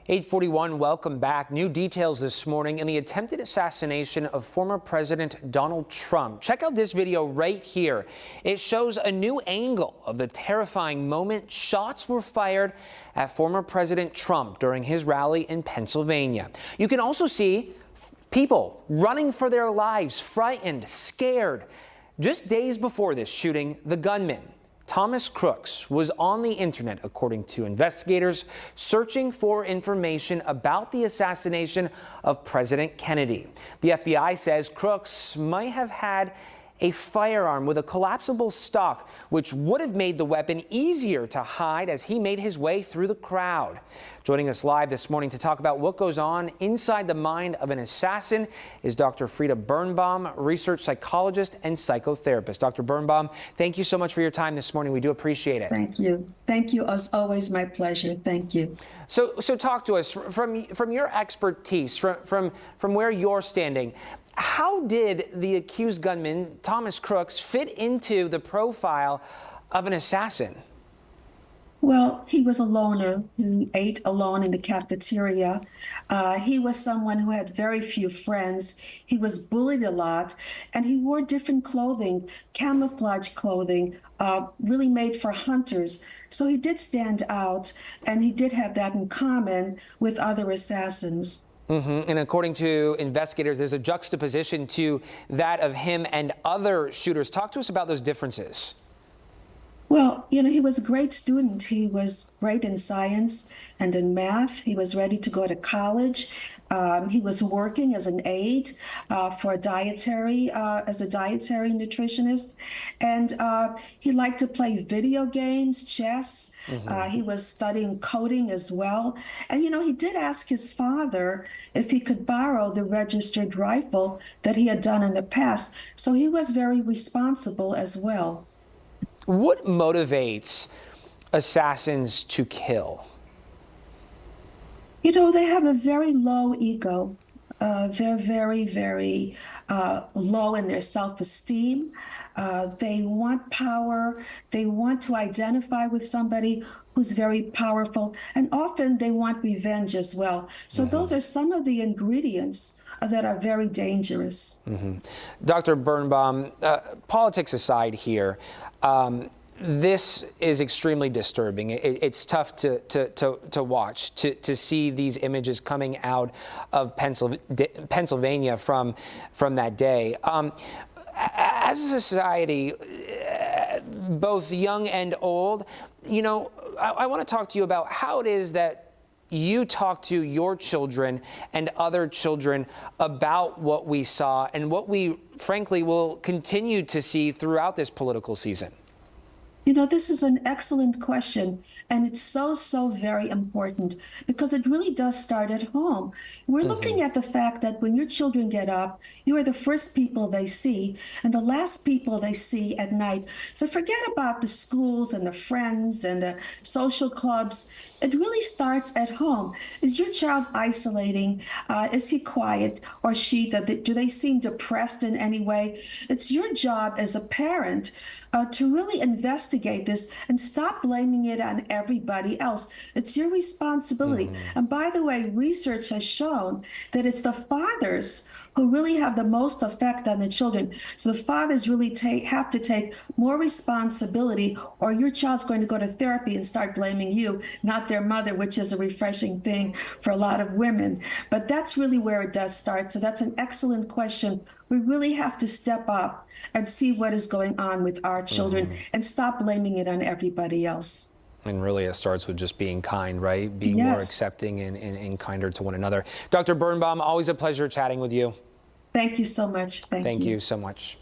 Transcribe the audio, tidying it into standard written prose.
8:41, welcome back. New details this morning in the attempted assassination of former President Donald Trump. Check out this video right here. It shows a new angle of the terrifying moment shots were fired at former President Trump during his rally in Pennsylvania. You can also see people running for their lives, frightened, scared. Just days before this shooting, the gunman, Thomas Crooks, was on the internet, according to investigators, searching for information about the assassination of President Kennedy. The FBI says Crooks might have had a firearm with a collapsible stock, which would have made the weapon easier to hide as he made his way through the crowd. Joining us live this morning to talk about what goes on inside the mind of an assassin is Dr. Frieda Birnbaum, research psychologist and psychotherapist. Dr. Birnbaum, thank you so much for your time this morning. We do appreciate it. Thank you. Thank you. As always, my pleasure. Thank you. So talk to us from your expertise, from where you're standing. How did the accused gunman, Thomas Crooks, fit into the profile of an assassin? Well, he was a loner. He ate alone in the cafeteria. He was someone who had very few friends. He was bullied a lot, and he wore different clothing, camouflage clothing, really made for hunters. So he did stand out, and he did have that in common with other assassins. And according to investigators, there's a juxtaposition to that of him and other shooters. Talk to us about those differences. Well, he was a great student. He was great in science and in math. He was ready to go to college. He was working as an aide for a dietary nutritionist. And he liked to play video games, chess. He was studying coding as well. And, he did ask his father if he could borrow the registered rifle that he had done in the past. So he was very responsible as well. What motivates assassins to kill? They have a very low ego. They're very, very low in their self-esteem. They want power. They want to identify with somebody who's very powerful. And often they want revenge as well. So those are some of the ingredients that are very dangerous. Dr. Birnbaum, politics aside here, this is extremely disturbing. It's tough to watch, to see these images coming out of Pennsylvania from that day. As a society, both young and old, I want to talk to you about how it is that you talk to your children and other children about what we saw and what we, frankly, will continue to see throughout this political season. This is an excellent question, and it's so very important because it really does start at home. We're looking at the fact that when your children get up, you are the first people they see and the last people they see at night. So forget about the schools and the friends and the social clubs. It really starts at home. Is your child isolating? Is he quiet or she? Do they seem depressed in any way? It's your job as a parent to really investigate this and stop blaming it on everybody else. It's your responsibility. And by the way, research has shown that it's the fathers who really have the most effect on the children. So the fathers really have to take more responsibility, or your child's going to go to therapy and start blaming you, not their mother, which is a refreshing thing for a lot of women. But that's really where it does start. So that's an excellent question. We really have to step up and see what is going on with our children and stop blaming it on everybody else. And really, it starts with just being kind, right? Being more accepting and kinder to one another. Dr. Birnbaum, always a pleasure chatting with you. Thank you so much. Thank you so much.